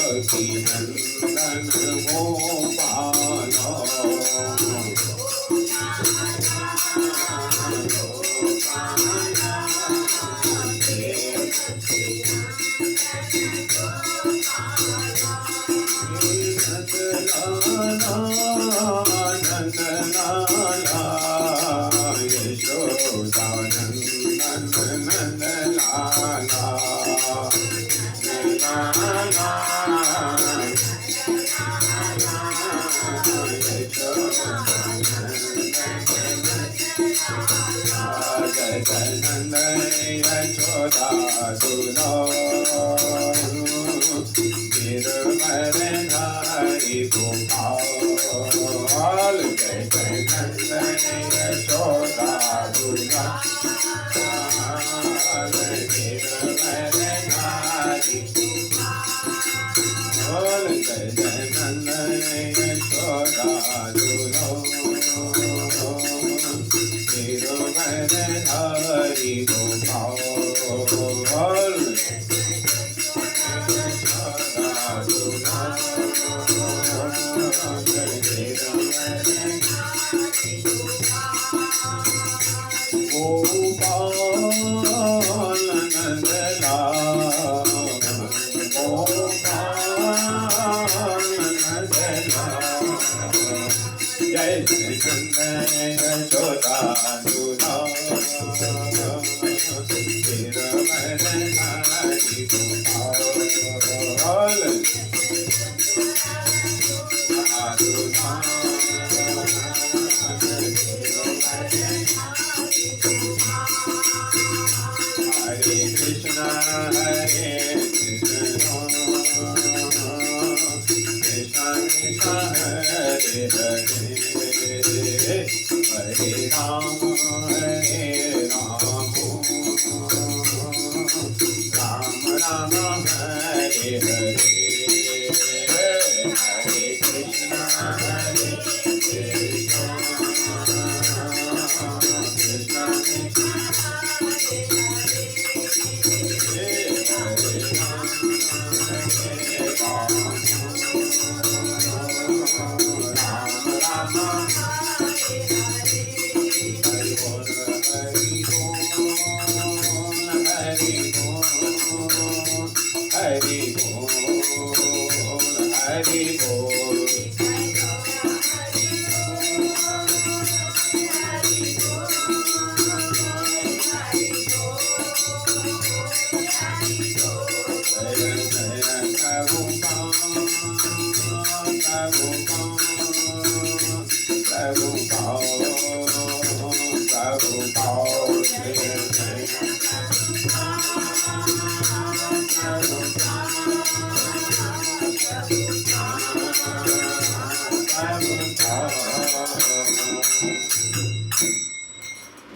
देवकी नंदन गोपाल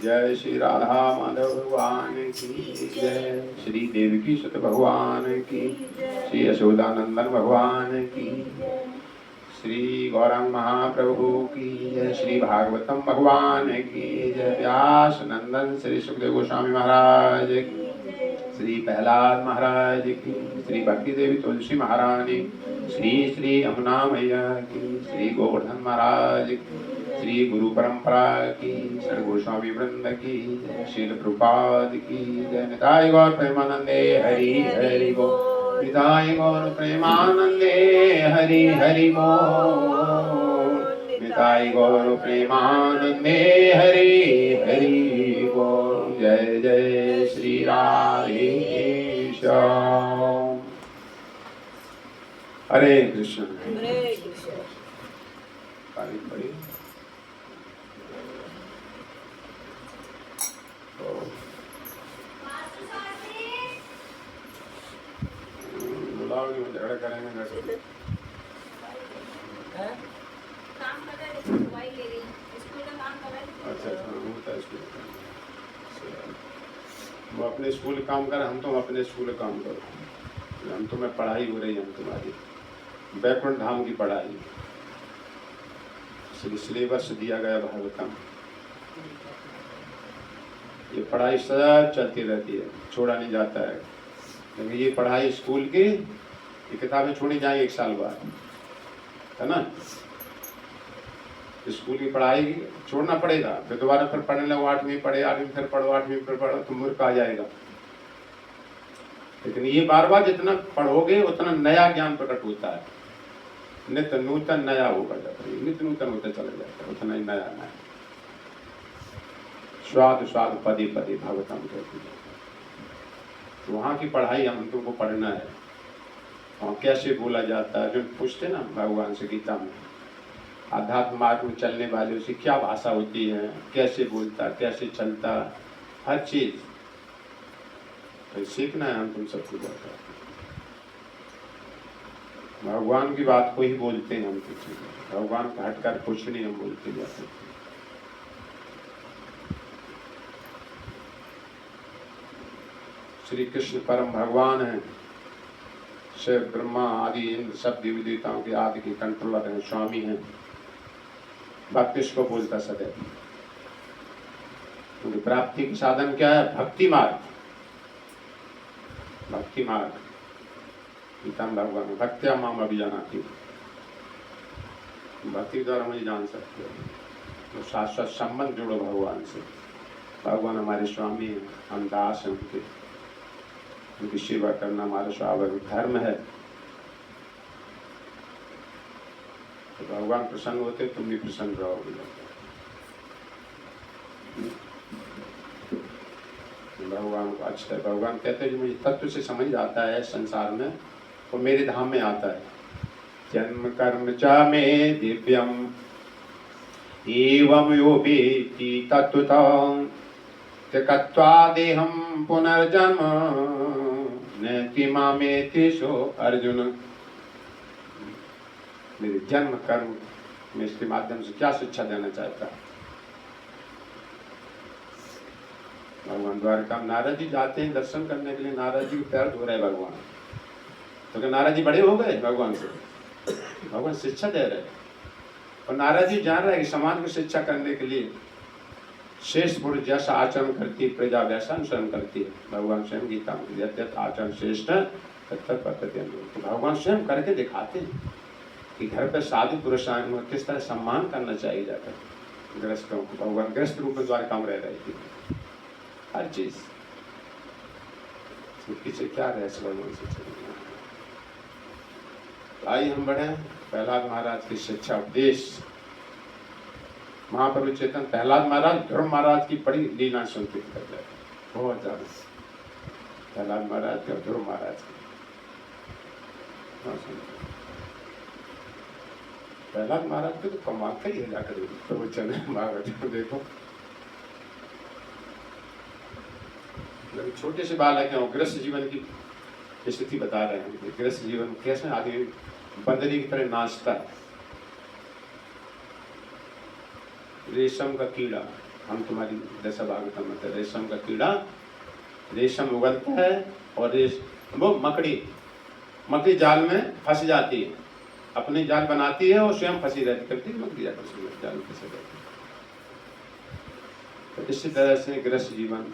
जय श्री राधा माधव भगवान की जय, श्री देवकी सुत भगवान की, श्री यशोदानंदन भगवान की, श्री गौरांग महाप्रभु की जय, श्री भागवतम भगवान की जय, व्यास नंदन श्री सुखदेव गोस्वामी महाराज की, श्री प्रहलाद महाराज की, श्री भक्ति देवी तुलसी महारानी, श्री श्री यमुना मैया की, श्री गोवर्धन महाराज की, श्री गुरु परंपरा की, श्री गोस्वामी वृंद की जय, श्रील प्रभुपाद की जय, निताय गौर प्रेमानंदे हरि हरि बोल, निताय गौर प्रेमानंदे हरि हरि बोल, निताय गौर प्रेमानंदे हरि हरि बोल, जय जय श्री राधे श्याम। हरे कृष्ण हरे कृष्ण। झगड़ा करेंगे काम कर रहे हैं, दवाई ले रही स्कूल का काम कर रहे हैं। अच्छा होता है स्कूल का, वो अपने स्कूल काम कर, हम तो अपने स्कूल काम करो, हम तो में पढ़ाई हो रही है, हम तुम्हारी बैकुंठ धाम की पढ़ाई, सिलेबस दिया गया भागवतम, ये पढ़ाई सदा चलती रहती है, छोड़ा नहीं जाता है, क्योंकि ये पढ़ाई स्कूल की ये किताबें छोड़ी जाएंगी 1 साल बाद, है ना। स्कूल की पढ़ाई छोड़ना पड़ेगा, फिर दोबारा फिर पढ़ने लगो, 8वीं पढ़े, 8वीं फिर पढ़ो, 8वीं फिर पढ़ो, तो मूर्ख आ जाएगा। लेकिन ये बार बार जितना पढ़ोगे उतना नया ज्ञान प्रकट होता है, नित्य नूतन नया होगा जाता है, नित्य नूतन होता चला जाता है, उतना ही नया नया। स्वाद स्वाद पदे पदे भगवतम कहती है। तो वहाँ की पढ़ाई हम तुमको पढ़ना है, वहाँ कैसे बोला जाता है। जो पूछते ना भगवान से गीता में, आध्यात्म मार्ग में चलने वाले उसकी क्या भाषा होती है, कैसे बोलता, कैसे चलता, हर चीज तो सीखना है हम तुम सबको जाता। भगवान की बात को ही बोलते हैं हम कुछ, भगवान का हटकर कुछ नहीं हम बोलते जाते। श्री कृष्ण परम भगवान हैं, शिव ब्रह्मा आदि इंद्र सब देवी देवताओं के आदि के कंट्रोलर हैं, स्वामी हैं। भक्त इसको बोलता सदैव। उनकी प्राप्ति के साधन क्या है? भक्ति मार्ग। भक्ति मार्ग गीता में भगवान भक्त्या माम अभिजानाति, भक्ति द्वारा मुझे जान सकते हो। तो शाश्वत संबंध जोड़ो भगवान से। भगवान हमारे स्वामी हैं, हम दास हैं उनके, उनकी सेवा करना हमारा स्वाभाविक धर्म है। तो भगवान प्रसन्न होते, तुम भी प्रसन्न रहोगे। भगवान को अच्छा है। भगवान कहते हैं जो मुझे तत्व से समझ आता है संसार में, वो मेरे धाम में आता है। जन्म कर्म च मे दिव्यम एवं यो वेत्ति तत्वतः त्यक्त्वा देहं पुनर्जन्म नैति मामेति सो अर्जुन। मेरे जन्म कर्म में इसके माध्यम से क्या शिक्षा देना चाहता है भगवान। द्वारका में नारद जी जाते हैं दर्शन करने के लिए, नारद जी के पैर धो रहे भगवान। तो क्या नारद जी बड़े हो गए भगवान से? भगवान शिक्षा दे रहे, और नारद जी जान रहे कि समाज को शिक्षा करने के लिए श्रेष्ठ पुरुष जैसा आचरण करती है प्रजा वैसा अनुसरण करती है। भगवान स्वयं गीता में यद्यत आचरण श्रेष्ठ तत्तत् पद्धति अनुरूप। तो भगवान स्वयं करके दिखाते हैं कि घर पर साधु पुरुष में किस तरह सम्मान करना चाहिए जाकर गृहस्थों को। भगवान गृहस्थ रूप में द्वारका में रह रही थी, हर चीज पीछे क्या रहस्य भगवान से चलेगा। आइए हम बढ़े प्रहलाद महाराज की शिक्षा उपदेश। महाप्रभु चेतन प्रहलाद महाराज ध्रुव महाराज की बड़ी लीला संकेत कर रहे हैं, बहुत ज्यादा। प्रहलाद महाराज और ध्रुव महाराज की प्रहलाद महाराज को तो कमाल का ही जाकर प्रवचन है महाराज। देखो छोटे से बालक हैं, गृहस्थ जीवन की स्थिति बता रहे हैं। गृहस्थ जीवन कैसे आदमी बंदरी की तरह नाचता है। रेशम का कीड़ा, हम तुम्हारी दशा भागवतम में है, रेशम का कीड़ा रेशम उगलता है और वो मकड़ी जाल में फंस जाती है, अपनी जाल बनाती है और स्वयं फंसी रहती करती है, मकड़ी जाल में फंसी रहती है। तो इसी तरह से गृहस्थ जीवन।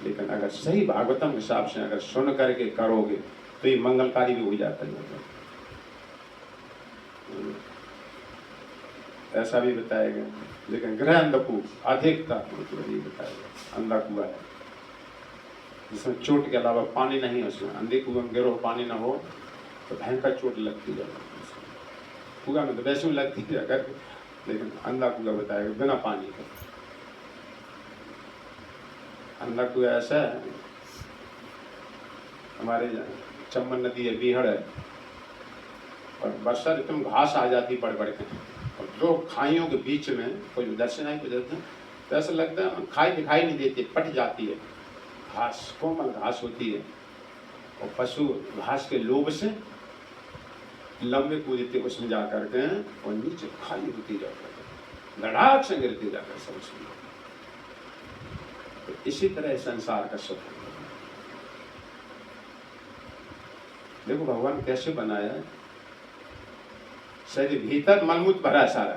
लेकिन अगर सही भागवतम के हिसाब से अगर सुन करके करोगे तो ये मंगलकारी भी हो जाता है। ऐसा भी बताया गया। लेकिन गृह अंधकूप अधिकता नहीं बताया गया। अंधा कुआ है जिसमें चोट के अलावा पानी नहीं है, उसमें अंधे कुएं में गिरो पानी ना हो तो भयंकर चोट लगती है। कुआ में तो वैसे ही लगती है अगर, लेकिन अंधा कुआ बताया गया बिना पानी का। अंधा कुआ ऐसा है, हमारे चंबल नदी है, बीहड़ है, और वर्षा ऋतु में घास आ जाती बढ़ बढ़ के, और दो खाइयों के बीच में कोई दर्शन नहीं गुजरते तो ऐसा लगता है खाई दिखाई नहीं देती, पट जाती है। घास कोमल घास होती है और पशु घास के लोभ से लंबे कूदते उसमें जा करके और नीचे खाई होती जाकर धड़ाक से गिरती जाकर सब उसमें। तो इसी तरह संसार का सुख है। देखो भगवान कैसे बनाया है, शरीर भीतर मलमूत्र भरा सारा।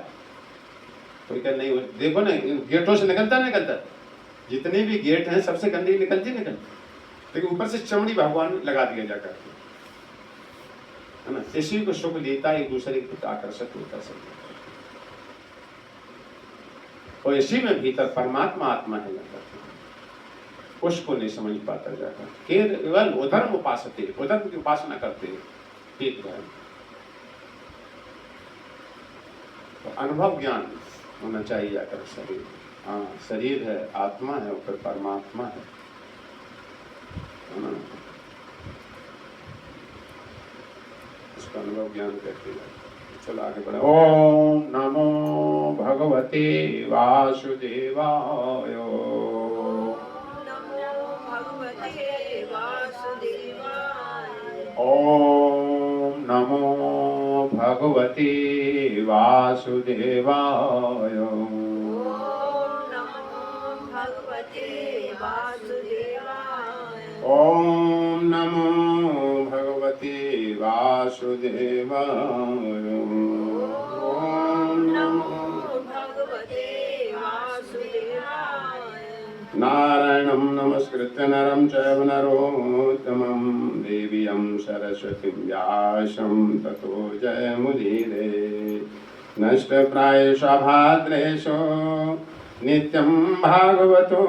कोई कह नहीं, देखो ना गेटों से निकलता जितने भी गेट हैं सबसे गंदगी निकलती। लेकिन ऊपर से चमड़ी भगवान लगा दिया जाकर है ना। इसी को सुख देता है, एक दूसरे के प्रति आकर्षित होता है। और इसी में भीतर परमात्मा आत्मा है जाकर, उसको नहीं समझ पाता जाकर, केवल उधर्म उपासते, उधर्म की उपासना करते हैं, ठीक है। तो अनुभव ज्ञान होना चाहिए जाकर शरीर, हाँ शरीर है, आत्मा है और फिर परमात्मा है ना। इसका अनुभव ज्ञान कहते हैं। चलो आगे बढ़े। ओम नमो भगवते वासुदेवाय। ओम नमो भगवते वासुदेवाय। ओम नमो भगवते वासुदेवाय। ओम नमो भगवते वासुदेवाय। नारायणं नमस्कृत्य नरं चैव नरोत्तमं देवीं सरस्वतीं व्यासं ततो जयमुदीरये। नष्टप्रायेषु भाद्रेषु नित्यं भागवतो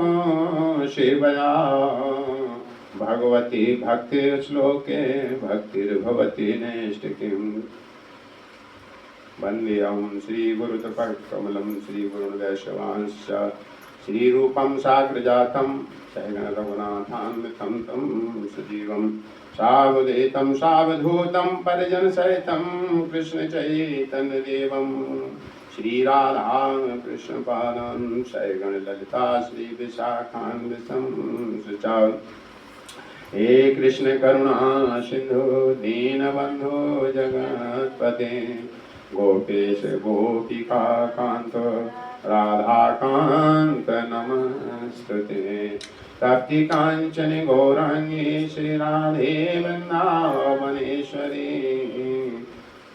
सेवया। भगवती भक्तिर्श्लोके भक्तिर्भवति नैष्ठिकीम्। वन्देऽहं श्रीगुरुतपकमलं श्रीगुरुवैष्णवांश्च श्रीरूपं साग्रजातं सहगण रघुनाथान्वितं तं सजीवं सावधूतं सावधूतं परिजनसहितं कृष्णचैतन्यदेवं श्रीराधा कृष्णपादां सहगण ललिता श्रीविशाखान्वितं सुचा। हे कृष्ण करुणा सिंधु दीनबंधु जगत्पते गोपेश गोपिका कांत राधाकांत नमस्तुते। तप्ति कांचन गौरांगी श्रीराधे वृंदावनेश्वरी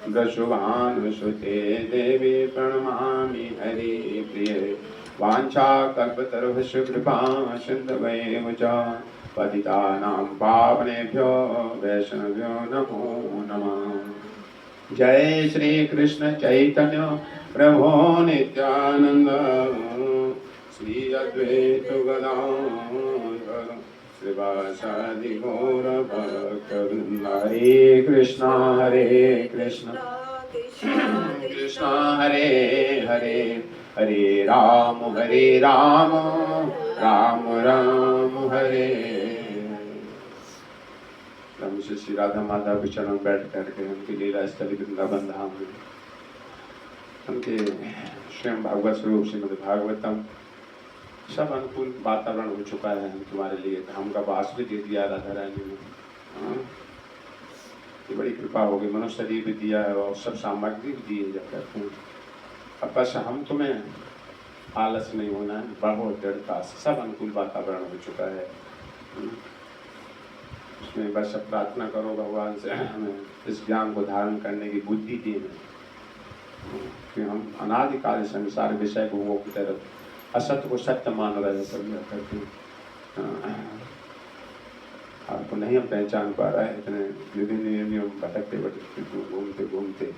वृषभानुसुते देवी प्रणमामि हरिप्रिये। वाञ्छाकल्पतरुभ्यश्च कृपा सिन्धुभ्येव च पतितानां पावनेभ्यो वैष्णवेभ्यो नमो नमः। जय श्री कृष्ण चैतन्य प्रभु नित्यानंद श्री अद्वैत गदाधर श्रीवासादि गौर भक्तवृंद। हरे कृष्ण कृष्ण हरे हरे, हरे राम राम राम हरे। से श्री राधा माधव के चरणों में बैठ करके उनकी लीला स्थली वृंदावन धाम में उनके स्वयं भागवत स्वरूप श्रीमद् भागवतम सब अनुकूल वातावरण हो चुका है तुम्हारे लिए। धाम का वास भी दे दिया राधा रानी ने, ये बड़ी कृपा हो गई। मनुष्य शरीर भी दिया है और सब सामग्री भी दी जा करते हैं। अब बस हम तुम्हें आलस नहीं होना है, बढ़ो दृढ़ता से, सब अनुकूल वातावरण हो चुका है। उसमें बस अब प्रार्थना करो भगवान से हमें इस ज्ञान को धारण करने की बुद्धि दी है कि हम अनादिकाल संसार विषय भोगों की तरफ असत्य को सत्य मान रहे सब करके आपको नहीं हम पहचान पा रहे हैं। इतने विभिन्न नियम भटकते भटकते घूमते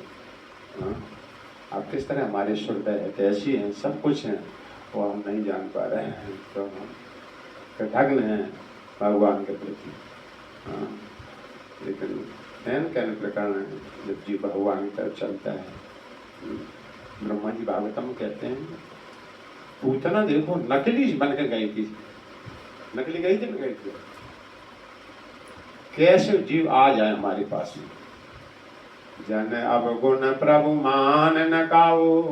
आप किस तरह हमारे ईश्वर ऐसी हैं, सब कुछ हैं, वो हम नहीं जान पा रहे हैं। तो हम कृतज्ञ हैं भगवान के प्रति। लेकिन कहने प्रकार जब जीव भगवान की तरफ चलता है, ब्रह्मा जी भागवतम कहते हैं पूतना देखो नकली बन के गई थी, नकली गई थी, गई थी। कैसे जीव आ जाए हमारे पास में। जन अब गुण प्रभु मान न काऊ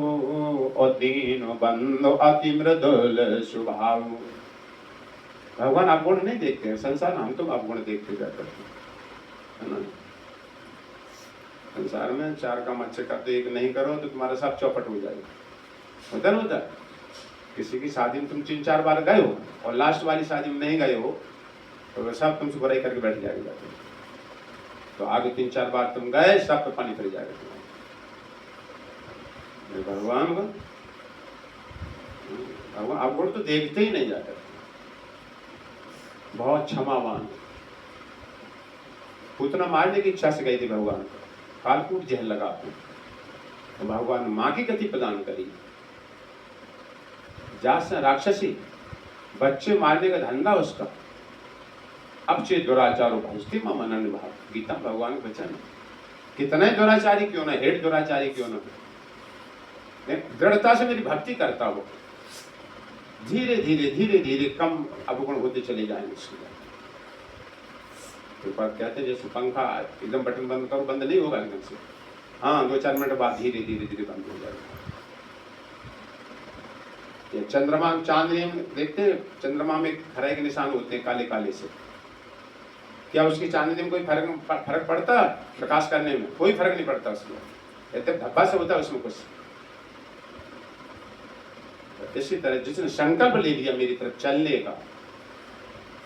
और दीन बंधु अति मृदुल स्वभाव। भगवान आप गुण नहीं देखते, संसार हम तो आप गुण देखते जाकर है ना। संसार में चार काम अच्छे करते एक नहीं करो तो तुम्हारा सब चौपट हो जाएगा। होता ना होता, किसी की शादी में तुम 3-4 बार गए हो और लास्ट वाली शादी में नहीं गए हो तो सब तुमसे बुराई करके बैठ जाएगा। तो आगे 3-4 बार तुम गए, सब पे पानी फिर जाएगा तुम्हारा। भगवान आप गुण तो देखते ही नहीं जाकर, बहुत क्षमावान। पूतना मारने की इच्छा से गई थी भगवान को, कालकूट जहर लगा तो भगवान माँ की गति प्रदान करी। जास राक्षसी बच्चे मारने का धंधा उसका, अब चे दुराचारो भजती माँ मनन भाव। गीता भगवान का वचन, कितने दुराचारी क्यों ना, हेठ दुराचारी क्यों ना, दृढ़ता से मेरी भक्ति करता हो, धीरे धीरे धीरे धीरे कम अवगुण होते चले जाएंगे। तो कहते हैं जैसे पंखा एकदम बटन बंद करो, बंद नहीं होगा एकदम से, हाँ 2-4 मिनट बाद धीरे धीरे धीरे बंद हो जाएगा। ये चंद्रमा चांदनी में देखते हैं, चंद्रमा में खराई के निशान होते हैं काले काले से, क्या उसकी चांदनी में कोई फर्क पड़ता प्रकाश करने में? कोई फर्क नहीं पड़ता उसमें, कहते धब्बा से होता है उसमें कुछ। इसी तरह जिसने संकल्प ले लिया मेरी तरफ चलने का,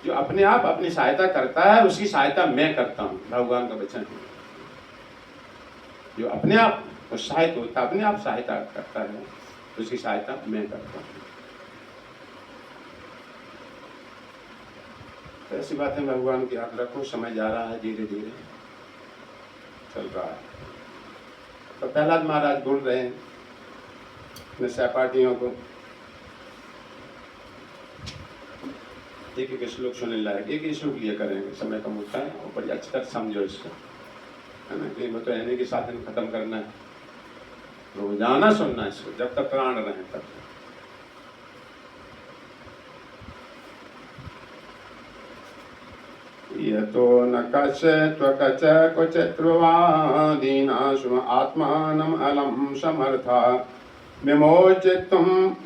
जो अपने आप अपनी सहायता करता है उसकी सहायता मैं करता हूँ, भगवान का वचन है। जो अपने आप उत्साहित होता है, अपने आप सहायता करता है, उसकी सहायता मैं करता हूँ। तो ऐसी बातें भगवान की याद रखो। समय जा रहा है, धीरे धीरे चल रहा है। तो प्रहलाद महाराज बोल रहे हैं अपने सहपाठियों को, एक एक श्लोक सुनने लायक, एक ही श्लोक लिया करेंगे, समय कम होता है और बड़ी अच्छी तरह समझो इसको, है ना। कि तो रहने के साथ दिन खत्म करना है, रोजाना सुनना है इसको जब तक प्राण रहे तब तक। यतो न कश्चित् त्वकच क्वचित् ध्रुवादीनाशु आत्मानम् अलम् समर्था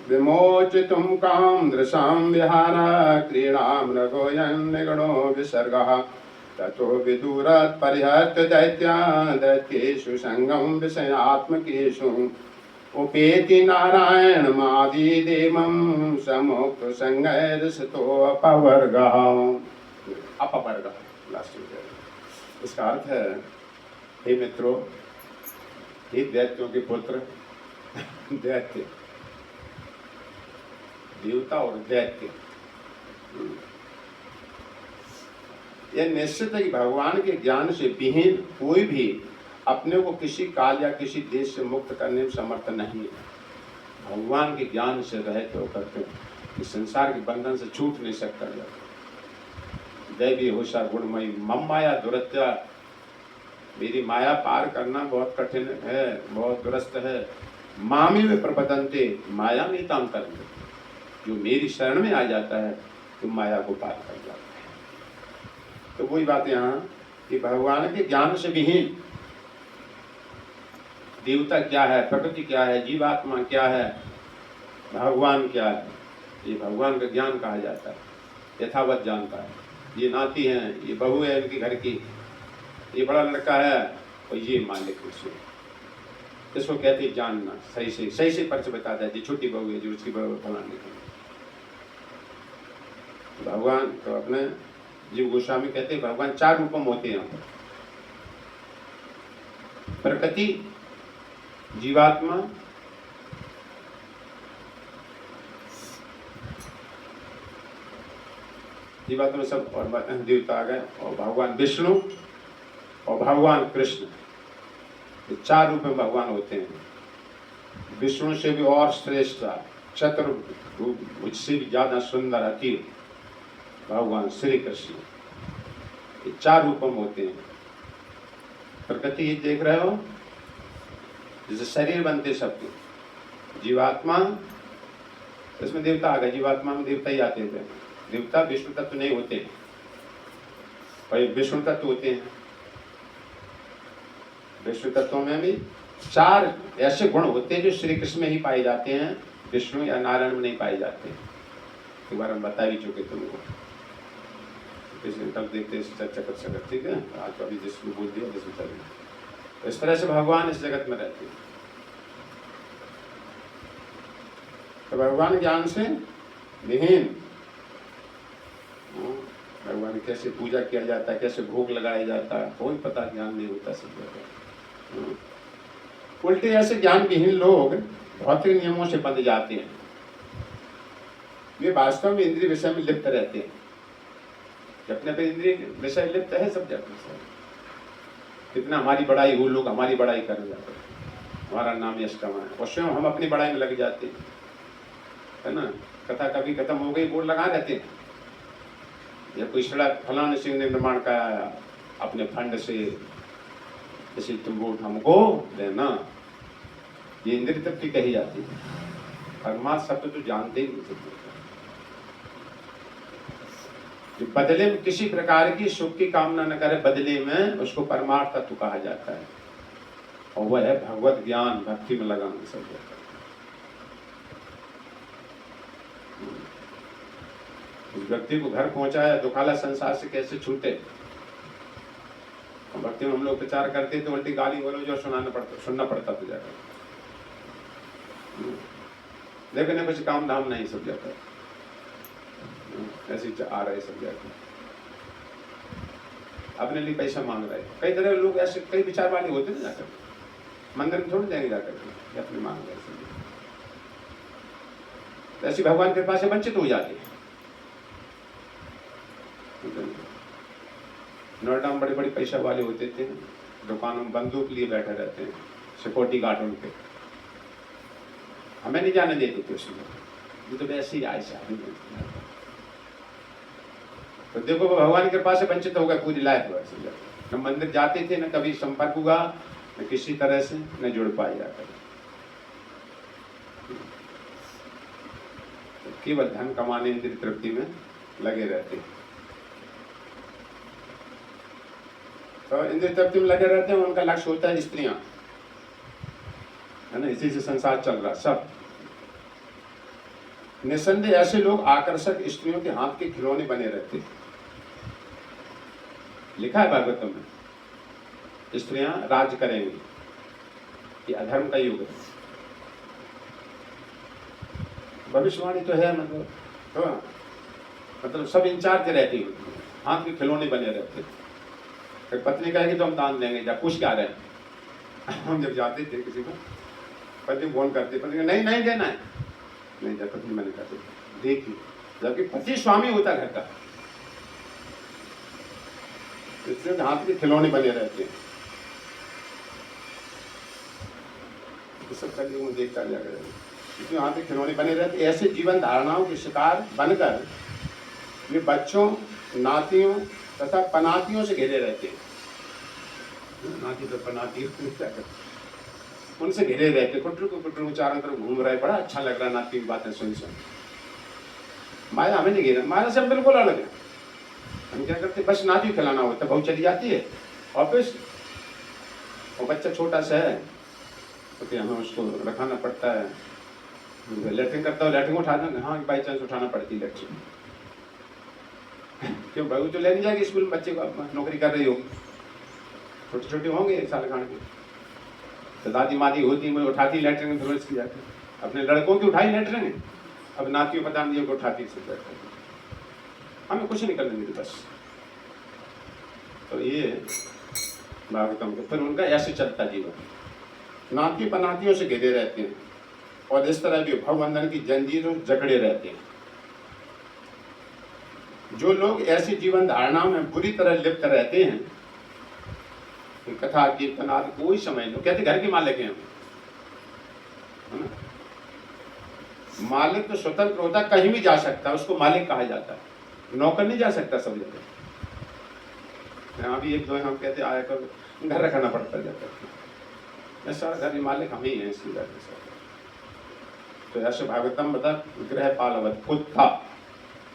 विमोचितुं कां दृशां विहार क्रीडा मृगोऽयं निगणो विसर्गः ततो विदुरत् परिहत्य दैत्येषु संगं विषयात्मकेषु उपेति नारायणमादिदेवं समुक्त संगैर्षतोऽपवर्गः। अपवर्गः लास्ट में, इसका अर्थ है, हे मित्रों, हे दैत्यों के पुत्र, दैत्य, देवता और दैत्य, यह निश्चित है कि भगवान के ज्ञान से विहीन कोई भी अपने को किसी काल या किसी देश से मुक्त करने में समर्थ नहीं है। भगवान के ज्ञान से रहते होकर के इस संसार के बंधन से छूट नहीं सकता। दैवी होशियार गुणमयी मम माया दुरत्या, मेरी माया पार करना बहुत कठिन है, बहुत दुरस्त है। मामी में प्रपदंते माया में काम करते, जो मेरी शरण में आ जाता है तो माया को पार कर जाता है। तो वही बात यहाँ कि भगवान के ज्ञान से विहीन देवता क्या है, प्रकृति क्या है, जीवात्मा क्या है, भगवान क्या है, ये भगवान का ज्ञान कहा जाता है। यथावत जानता है, ये नाती हैं, ये बहू है इनके घर की, ये बड़ा लड़का है और ये मालिक उसको, इसको कहते हैं जानना। सही से परिचय बताता है, ये छोटी बहू है जो उसकी बहू फलाने की। भगवान तो अपने जीव गोस्वामी कहते हैं भगवान 4 रूपों में होते हैं, प्रकृति, जीवात्मा, जीवात्मा सब और देवता आ गए, और भगवान विष्णु और भगवान कृष्ण, ये 4 रूप में भगवान होते हैं। विष्णु से भी और श्रेष्ठ, चतुर्भुज, मुझसे भी ज्यादा सुंदर अति भगवान श्री कृष्ण, ये 4 रूपों में होते हैं। प्रकृति ये देख रहे हो, जैसे शरीर बनते सबके, जीवात्मा, इसमें देवता आ गए, जीवात्मा में देवता ही आते थे। देवता विष्णु तत्व नहीं होते, भाई विष्णु तत्व होते हैं। विष्णु तत्वों में भी 4 ऐसे गुण होते हैं जो श्री कृष्ण में ही पाए जाते हैं, विष्णु या नारायण में नहीं पाए जाते। एक बार हम बता भी चुके तुमको, कल देखते हैं, चर्चा कर सकते, ठीक है। आज तो अभी जिसको बोल दिया जिसमें चल रहा, इस तरह से भगवान इस जगत में रहते हैं। तो भगवान ज्ञान से विहीन, भगवान कैसे पूजा किया जाता है, कैसे भोग लगाया जाता है, कोई पता ज्ञान नहीं होता सब जगह। उल्टे ऐसे ज्ञान विहीन लोग भौतिक नियमों से बंध जाते हैं, वे वास्तव में इंद्रिय विषय में लिप्त रहते हैं। अपने पे इंद्रिय विषय लिप्त है सब जगह से, कितना हमारी बड़ाई हो, लोग हमारी बड़ाई करने जाते हैं, हमारा नाम यश कमाए, और स्वयं हम अपनी बड़ाई में लग जाते हैं, है ना। कथा कभी खत्म हो गई, बोर्ड लगा देते हैं, या कोई सड़क फलाने सिंह ने निर्माण कराया अपने फंड से, इसी तुम वोट हमको देना, ये इंद्रिय तृप्ति कही जाती है। परमात्मा शब्द तो जानते ही नहीं सकते, बदले में किसी प्रकार की सुख की कामना न करे, बदले में उसको परमार्थ तत्व कहा जाता है, और वह है भगवत ज्ञान, भक्ति में लगाना सब जाता है। उस व्यक्ति को घर पहुंचाया, दुखाला संसार से कैसे छूटे, भक्ति में हम लोग प्रचार करते तो उल्टी गाली बोलो जो सुनना पड़ता तो जाकर, लेकिन कुछ काम धाम नहीं, सब जाता है ऐसे आ रहे सब जाकर, अपने लिए पैसा मांग रहे। कई तरह के लोग ऐसे, कई विचार वाले होते ना, जाकर मंदिर में थोड़ी जाएंगे जाकर अपने मांग रहे, ऐसी भगवान कृपा से वंचित हो जाते हैं। नोएडा में बड़े बड़े पैसा वाले होते थे, दुकानों में बंदूक लिए बैठे रहते हैं, सिक्योरिटी गार्ड उनके, हमें नहीं जाने देते थे उसमें, ये तो वैसे ही आए शादी। तो देखो भगवान की कृपा से वंचित हो गए पूरी लाइफ, न मंदिर जाते थे, न कभी संपर्क हुआ, न किसी तरह से न जुड़ पाए जाकर, तो केवल धन कमाने, इंद्रिय तृप्ति में लगे रहते हैं। तो इंद्रिय तृप्ति में लगे रहते हैं, उनका लक्ष्य होता है स्त्रियां, है ना, इसी से संसार चल रहा सब। निसंदेह ऐसे लोग आकर्षक स्त्रियों के हाथ के खिलौने बने रहते हैं। लिखा है भागवतम में, स्त्रियां राज करेंगी, ये अधर्म का युग है। भविष्यवाणी तो है, मतलब सब इंचार्ज रहती है, हाथ के खिलौने बने रहते। फिर पत्नी कहेगी तो हम दान देंगे, जब पूछ के आ रहे हैं हम जब जाते थे किसी को, पति फोन करते, पति नहीं नहीं देना है, नहीं जब पत्नी मैंने कहते देखिए, जबकि पति स्वामी होता घर का, इसलिए हाथ के खिलौने बने रहते हैं। तो सब कल में देखता जाकर, इसमें हाथ के खिलौने बने रहते, ऐसे जीवन धारणाओं के शिकार बनकर वे बच्चों, नातियों तथा पनातियों से घिरे रहते हैं। नाती तो पनाती उनसे घिरे रहते, कुटरू को चारों तरफ घूम रहे, बड़ा अच्छा लग रहा है नाती की बातें सुन। माया हमें नहीं घेरा, माया से हम बिल्कुल अलग है। हम क्या करते, बस नाती खिलाना होता, बहू चली जाती है ऑफिस, और बच्चा छोटा सा है तो हमें उसको रखाना पड़ता है, लेटरिन करता हो लेटरिन उठा देना, हाँ बाई चांस उठाना पड़ती है लेटरिन, क्यों बहू तो ले नहीं जाएगी स्कूल में, बच्चे को नौकरी कर रही होगी, छोटे छोटे होंगे 1 साल खाने के, तो दादी मादी होती है, मैं उठाती लेटरिन में की जाती, अपने लड़कों की उठाई लेटरिन, अब नातियों पता नहीं को उठाती से, हमें कुछ नहीं करने देती बस। तो ये भागवतम के, फिर उनका ऐसे चलता जीवन, नाती पनातियों से घिरे रहते हैं, और इस तरह भी भवबंधन की जंजीरों जकड़े रहते हैं। जो लोग ऐसी जीवन धारणा में बुरी तरह लिप्त रहते हैं, कथा कीर्तन आदि कोई समय नहीं, कहते घर के मालिक हैं हम, मालिक तो स्वतंत्र होता, कहीं भी जा सकता है, उसको मालिक कहा जाता है, नौकर नहीं जा सकता सब जगह। यहाँ भी 1-2 हम कहते आया कर, घर रखना पड़ता जाता है, सारा घर मालिक हम ही हैं इसकी वजह से। तो ऐसे भागवतम बता, ग्रह पालवत कुत्ता,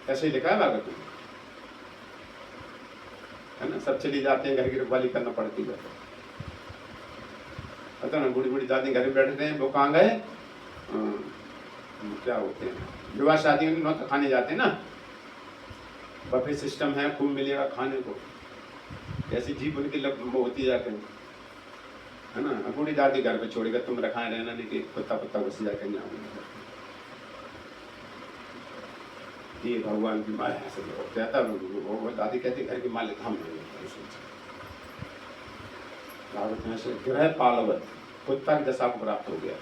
ऐसे ही लिखा है भागवतम, है ना, सब चली जाते हैं, घर की रखवाली करना पड़ती है। पता ना, बूढ़ी बूढ़ी दादी घर में बैठते हैं, वो कहाँ गए, क्या होते हैं, विवाह शादी में तो खाने जाते हैं ना, बफे सिस्टम है, खूब मिलेगा खाने को, ऐसी जीप उनकी वो होती जाते हैं, है ना। बूढ़ी दादी घर पे छोड़ेगा, तुम रखाए रहना, नहीं कि कुत्ता पत्ता घुस जाकर यहाँ, ये भगवान की माया से कहता, वो दादी कहती घर की मालिक हम नहीं, भागवत में से ग्रह पालवत, कुत्ता की दशा को प्राप्त हो गया।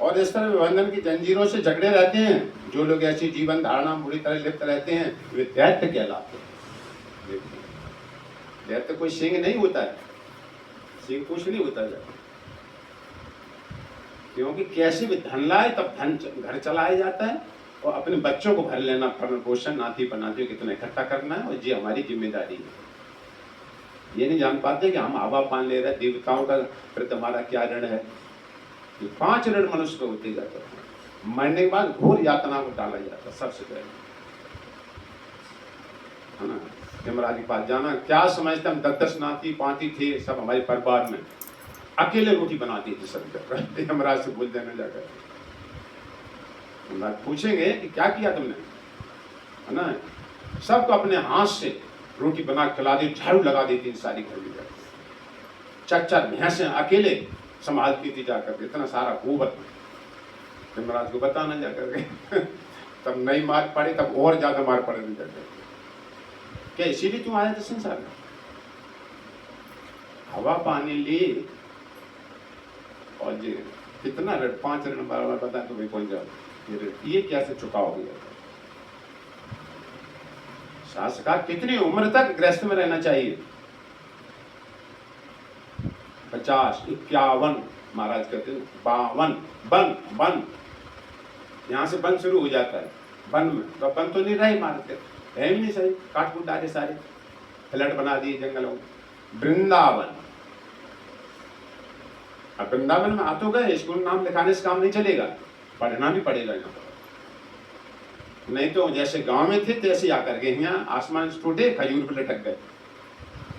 और इस तरह बंधन की जंजीरों से झगड़े रहते हैं। जो लोग ऐसी जीवन धारणा बुरी तरह लिप्त रहते हैं वे दैत्य कहलाते हैं। देर तो कोई सिंह नहीं होता है, सिंह कुछ नहीं होता है, क्योंकि कैसे भी धन लाए तब धन घर चलाया जाता है, और अपने बच्चों को भर लेना, भरण पोषण नाती पनाती कितना इकट्ठा करना है, और ये हमारी जिम्मेदारी है। ये नहीं जान पाते कि हम हवा पान ले रहे हैं, देवताओं का प्रति हमारा क्या ऋण है। ये 5 ऋण मनुष्य को होते जाते हैं। मरने के बाद घोर यातना को डाला जाता है सबसे पहले, है ना। यमराज के पास जाना, क्या समझते हम 10-10 नाती पाती थे सब हमारे परिवार में, अकेले रोटी बनाती थी सब। यमराज से बोल देना जाकर, यमराज पूछेंगे कि क्या किया तुमने, है ना। सबको अपने हाथ से रोटी बना खिला दी, झाड़ू लगा देती सारी घर में, 4-4 भैंसें अकेले संभालती थी जाकर, इतना सारा गोबर। यमराज को बताना जाकर के तब नहीं मार पड़े, तब और ज्यादा मार पड़े जाकर। क्या इसीलिए तुम आए थे संसार में? हवा पानी ली, और ये कितना ऋण, 5 ऋण बार बता तो भाई कौन जाओ, ये कैसे चुकाओगे? शास्त्र कितनी उम्र तक गृहस्थ में रहना चाहिए? 50, 51, महाराज कहते हैं 52, बन यहाँ से बन शुरू हो जाता है, बन में तो बन तो नहीं रहे, महाराज कहते है ही नहीं सही, काट कूट डाले सारे, फ्लैट बना दिए जंगलों में। वृंदावन, अब वृंदावन में आ तो गए, स्कूल नाम लिखाने से काम नहीं चलेगा, पढ़ना भी पड़ेगा यहाँ पर। नहीं तो जैसे गांव में थे तैसे आकर के यहाँ आसमान से टूटे, खजूर पे लटक गए।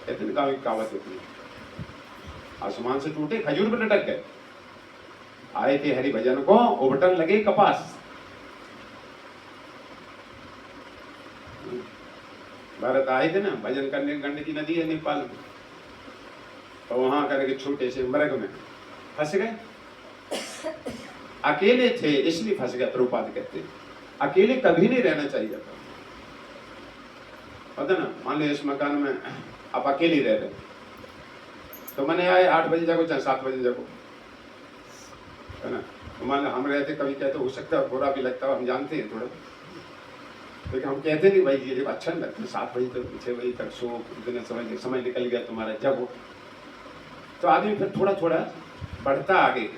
कहते गाँव की कहावत होती है, आसमान से टूटे खजूर पे लटक गए। आए थे हरि भजन को, उबटन लगे कपास। भारत आए थे ना भजन करने, गंडकी नदी है नेपाल में, तो वहां करके छोटे से मृग में फंस गए। अकेले थे इसलिए फंस गए। प्रभुपाद कहते हैं अकेले कभी नहीं रहना चाहिए था, पता ना। मान लो इस मकान में आप अकेले रह रहे, तो मैंने आए 8 बजे जागो चाहे 7 बजे जागो, है ना। तो मान लो हम रहते, कभी कहते हो सकता है बुरा भी लगता है, हम जानते हैं थोड़ा, लेकिन हम कहते नहीं भाई ये अच्छा नहीं लगता, 7 बजे तक 6 बजे तक सो, इतने समय निकल गया तुम्हारा जब, तो आदमी फिर थोड़ा थोड़ा बढ़ता आगे,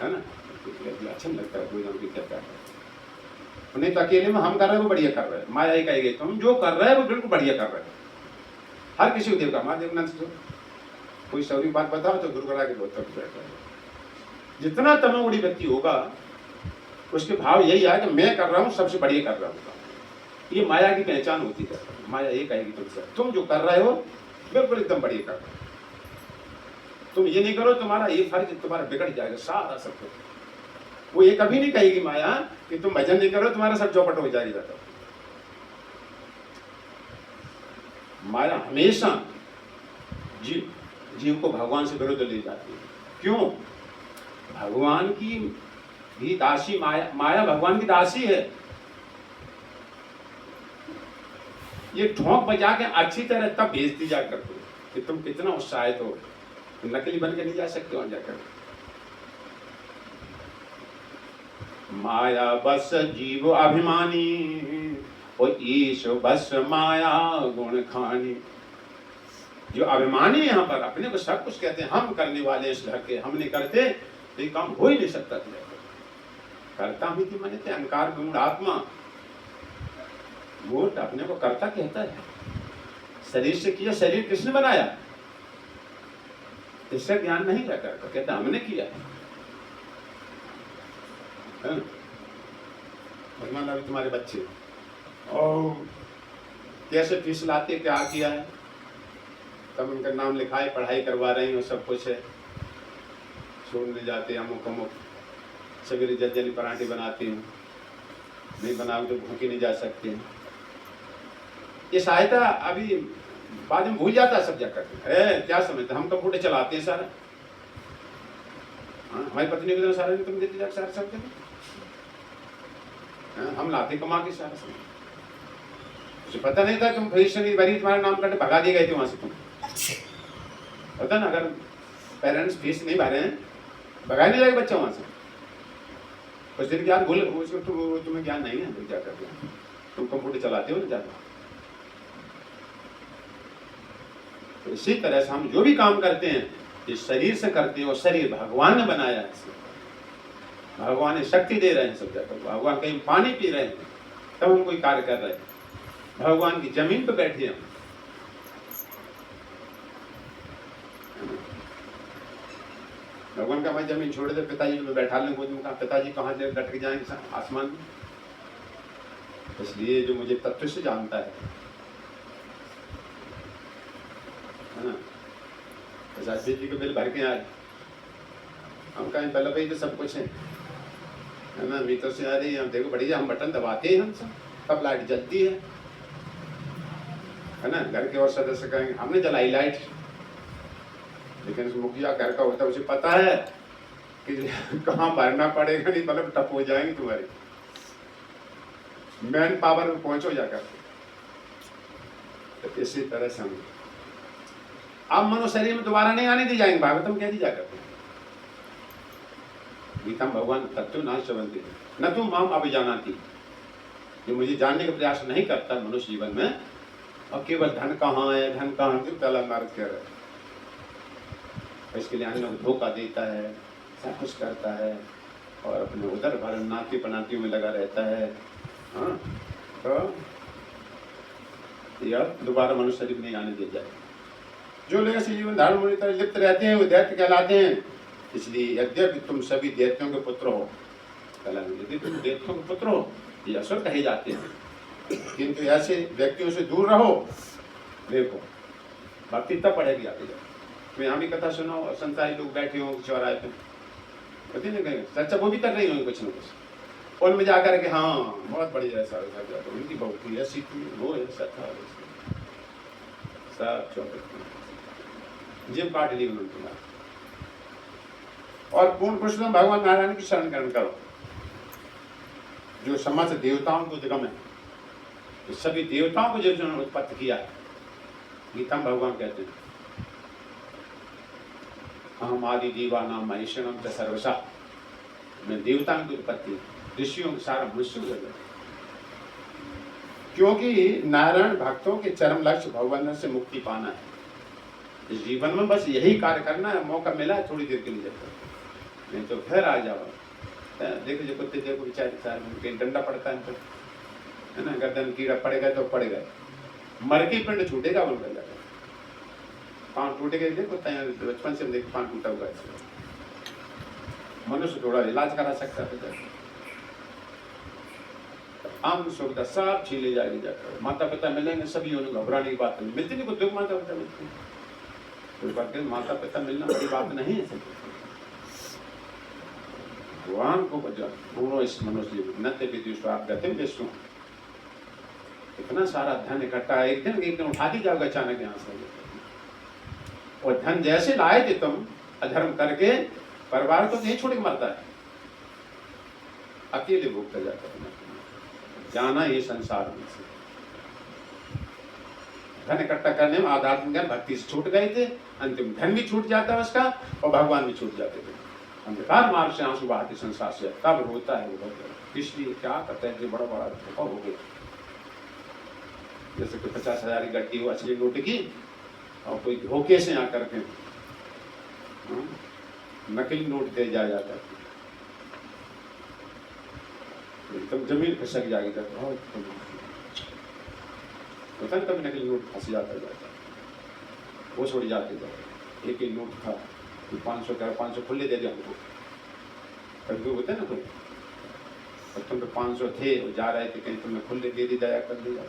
है ना। अच्छा नहीं लगता है कोई नाम की क्या कर रहा है, नहीं तो अकेले में हम कर रहे हैं वो बढ़िया कर रहे हैं, माया ही कही गई तुम जो कर रहे हैं वो बिल्कुल बढ़िया कर रहे हैं। हर किसी को देवता महादेव से कोई सौरी बात बताओ तो गुरु करा के बोलता बैठा है। जितना तमोगुणी व्यक्ति होगा उसके भाव यही है कि मैं कर रहा हूँ सबसे बढ़िया कर रहा हूँ, ये माया की पहचान होती है। माया ये कहेगी तुमसे तुम जो कर रहे हो बिल्कुल एकदम बढ़िया कर रहे हो, तुम ये नहीं करो तुम्हारा ये फर्ज तुम्हारा बिगड़ जाएगा सारा सब कुछ। वो ये कभी नहीं कहेगी माया कि तुम भजन नहीं करो तुम्हारा सब चौपट हो जाएगा। माया हमेशा जीव को भगवान से विरुद्ध ले जाती है। क्यों? भगवान की भी दासी माया भगवान की दासी है। ये ठोंक बजा के अच्छी तरह तब भेजती जाकर कि तुम कितना उत्साहित हो, नकली बन के नहीं जा सकते वहां जाकर। माया बस जीव अभिमानी, और ईश बस माया गुण खानी। जो अभिमानी यहाँ पर अपने को सब कुछ कहते हैं, हम करने वाले इस घर के, हम नहीं करते तो ये काम हो ही नहीं सकता। करता भी थी मैंने अहंकार गुण आत्मा, मूर्त अपने को करता कहता है। शरीर से किया, शरीर किसने बनाया? इसका ज्ञान नहीं रहता, तो कहता हमने किया। भगवान अभी तुम्हारे बच्चे और कैसे फीस लाते, क्या किया है, तब उनका नाम लिखाए, पढ़ाई करवा रही हो, सब कुछ है। छोड़ने जाते अमुक अमुक, सवेरे जल्दी पराठे बनाती हूँ, नहीं बनाओ तो भूखी नहीं जा सकती हैं। ये सहायता अभी बाद में भूल जाता है सब जाकर। क्या समझते हम कंप्यूटर चलाते हैं सारा। हमारी पत्नी को सारा तुम देते जा सारा सब हम लाते कमा के सारा सब। मुझे पता नहीं था तुम फीस नहीं भरी, तुम्हारा नाम करके भगा दिए गए थे वहां से। तुम पता ना, अगर पेरेंट्स फीस नहीं भरे हैं भगा नहीं जाएगा बच्चा वहां से। कुछ दिन ज्ञान भूल, तुम्हें ज्ञान नहीं है जाकर तुम कंप्यूटर चलाते हो ना जाकर। तो इसी तरह से हम जो भी काम करते हैं इस शरीर से करते हैं, और शरीर भगवान ने बनाया है, भगवान ने शक्ति दे रहे हैं सब जगह। भगवान कहीं पानी पी रहे हैं तब हम कोई कार्य कर रहे हैं, भगवान की जमीन पे बैठे हम। भगवान का भाई जमीन छोड़ दे, पिताजी में बैठा लें गोद में, कहा पिताजी कहाँ से लटक जाएंगे आसमान में। इसलिए जो मुझे तत्व से जानता है ना, जी को बिल भर के आज हम कहें पहले भाई तो सब कुछ है ना, मीटर से आ रही है, हम देखो बढ़िया, हम बटन दबाते हैं हम सब, तब लाइट जलती है ना। घर के और सदस्य कहेंगे हमने जलाई लाइट, लेकिन उस मुखिया घर का होता है, उसे पता है कि कहाँ भरना पड़ेगा, नहीं मतलब टप हो जाएंगे तुम्हारी, मैन पावर में पहुंचो जाकर। तो इसी तरह से हम अब मनुष्य शरीर में दोबारा नहीं आने दी जाएंगे, भागवतम कह दी जाकर गीता में भगवान तत्व ना शवंती न तुम माम अभिजानाति, जो मुझे जानने का प्रयास नहीं करता मनुष्य जीवन में, और केवल धन कहाँ है धन कहाँ है, पहला नारद कह रहे, इसके लिए अन्य को धोखा देता है, सब कुछ करता है और अपने उधर भर नाती पनातियों में लगा रहता है। हाँ, तो यह दोबारा मनुष्य शरीर नहीं आने दिया जाए। जो लोग ऐसे जीवन धारण होने तरह लिप्त रहते हैं वो दैत्य कहलाते हैं। इसलिए यद्यपि तुम सभी दैत्यों के पुत्र हो, यदि तुम दैत्यों के पुत्र हो ये असुर कहे जाते हैं, किंतु ऐसे व्यक्तियों से दूर रहो। देखो भक्ति तब पढ़ेगी आगे जाए। मैं यहाँ भी कथा सुना और संसारी लोग बैठे होंगे चौराहे पे, पति नहीं कहेंगे सच्चा वो भी कर रही होंगे कुछ न कुछ, उनमें जाकर के हाँ बहुत बढ़िया है सारे साथ, उनकी बहुत थी ऐसी थी वो ऐसा था, सब चौपट जिम काट ली उन्होंने। और पूर्ण पुरुषोत्तम भगवान नारायण की शरण ग्रहण करो, जो समस्त देवताओं को उद्गम है, तो सभी देवताओं को जिन्होंने उत्पत्ति किया है। गीता में भगवान कहते हैं अहम आदि दीवानाम महेश्वरम च सर्वसा, मैं देवताओं की उत्पत्ति, ऋषियों के सारा मनुष्य को जगह, क्योंकि नारायण भक्तों के चरम लक्ष्य भगवान से मुक्ति पाना है। इस जीवन में बस यही कार्य करना है, मौका मिला है थोड़ी देर के लिए जाकर, नहीं तो फिर आ जाओ। देखो जो कुत्ते देखो बेचारे सारे डंडा पड़ता है ना, गर्दन कीड़ा पड़ेगा तो पड़ेगा, मर के पिंड छूटेगा उनका जाकर, पाँव टूटेगा। देखो बचपन से देख पाँव टूटा हुआ है, मनुष्य थोड़ा इलाज करा सकता है। आम सुविधा सब छीले जाएगी जाकर, माता पिता मिलेंगे सभी, उन्हें घबराने की बात नहीं मिलती, नहीं को दुख माता पिता मिलती, कोई बात नहीं, माता पिता मिलना बड़ी बात नहीं है। भगवान को बचा पूर्ण इस मनुष्य न गति विष्णु, इतना सारा धन इकट्ठा है, एक दिन उठा दी जाओगे अचानक यहाँ से, और धन जैसे लाए थे तुम अधर्म करके, परिवार तो नहीं छोड़ के मरता है, अकेले भोगता जाता है, जाना ये संसार में से। धन इकट्ठा करने में आध्यात्मिक ज्ञान भक्ति से छूट गए थे, अंतिम धन भी छूट जाता है उसका और भगवान भी छूट जाते थे। अंधकार मार्ग से आंसू बहाते संसार से, तब होता है वो। इसलिए क्या करते हैं, बड़ा बड़ा धोखा हो गया। जैसे कोई 50,000 की गड्डी हो असली नोट की, और कोई धोखे से आकर के नकली नोट दे जाता है, एकदम जमीन खसक जाएगी। होता है कभी नकली नोट फंस जाता है, वो छोड़ जाते थे। एक ही नोट था 500 का, 500 खुले दे दिया हमको, कभी होता है ना कोई, और तुम तो 500 थे और जा रहे थे कहीं, तुमने खुले दे दी दया कर दिया,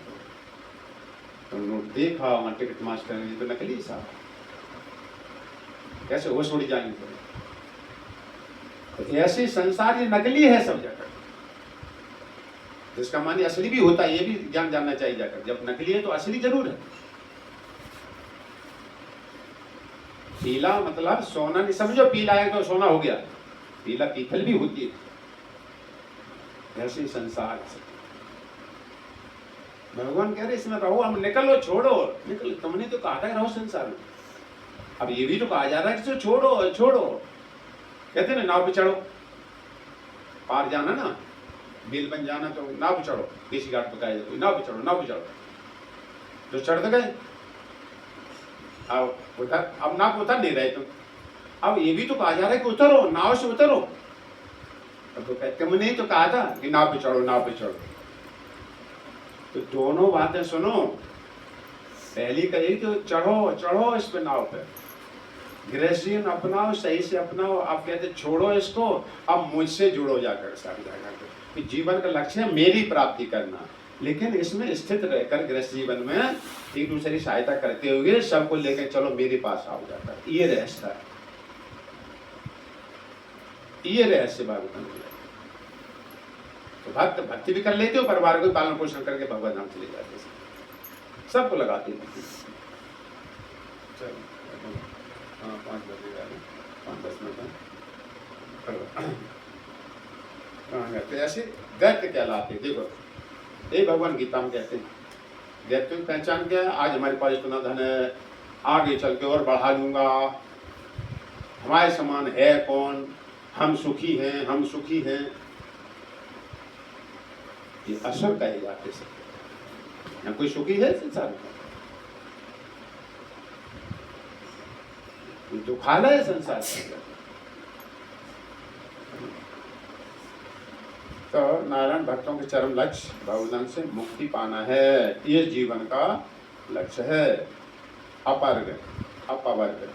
तो नोट देखा वहाँ टिकट मास्टर ने, तो नकली साहब कैसे होश उड़ जाएंगे। तो ऐसे संसार ये नकली है सब जगह, जिसका मानी असली भी होता है, ये भी ज्ञान जानना चाहिए जाकर। जब नकली है तो असली जरूर है। पीला मतलब सोना नहीं समझो, पीला है तो सोना हो गया, पीला पीतल भी होती है। ऐसे संसार भगवान कह रहे इसमें रहो, हम निकलो, छोड़ो, निकलो। तुमने तो कहा था रहो संसार में, अब ये भी तो कहा जा रहा है कि छोड़ो छोड़ो। कहते ना नाव पे चढ़ो, पार जाना ना, बिल बन जाना, तो नाव पे चढ़ो, किसी घाट पे कहा जाए नाव पे चढ़ो, नाव पे चढ़ो, तो चढ़ तो गए। अब उतर, अब नाव उतर नहीं रहे तुम, अब ये भी तो कहा जा रहा है कि उतरो, नाव से उतरो। अब तो कहते तुमने तो कहा था कि नाव पे चढ़ो, नाव पे चढ़ो। तो दोनों बातें सुनो, पहली कही तो चढ़ो चढ़ो इस पे, नाव पे गृहस्थ जीवन अपनाओ, सही से अपनाओ। आप कहते छोड़ो इसको, अब मुझसे जुड़ो जाकर, सब जाकर कि जीवन का लक्ष्य है मेरी प्राप्ति करना, लेकिन इसमें स्थित रहकर गृहस्थ जीवन में एक दूसरे की सहायता करते हुए सबको लेकर चलो मेरे पास आओ जाकर। ये रहस्य है, ये रहस्य भागवतम। तो भक्त भक्ति भी कर लेते हो, परिवार को पालन पोषण करके भगवान नाम चले जाते, सबको लगाते हैं। चलो 5 बजे 5-10 मिनट तो ऐसे दैत्य कहलाते। देखो ये भगवान गीता में कहते हैं दैत्य की पहचान क्या है, आज हमारे पास इतना धन है, आगे चल के और बढ़ा लूंगा, हमारे समान है कौन, हम सुखी हैं, हम सुखी हैं। ये असुर कहे जाते सब। कोई सुखी है संसार में? दुखालय है संसार में। तो नारायण भक्तों के चरम लक्ष्य भवबंधन से मुक्ति पाना है, ये जीवन का लक्ष्य है। अपर्ग अपवर्ग,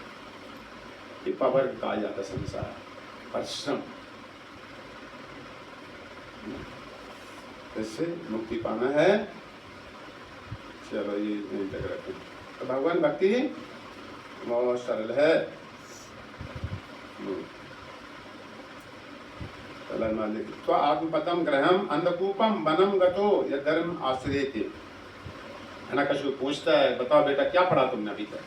ये पवर्ग कहा जाता संसार, परिश्रम, इससे मुक्ति पाना है। चलो ये नहीं तक रखें। तो भगवान भक्ति बहुत सरल है। तो आत्मपदम ग्रहम अंधकूपम वनम गतो यद्धर्म आश्रयते। हिरण्यकशिपु पूछता है बताओ बेटा क्या पढ़ा तुमने अभी तक?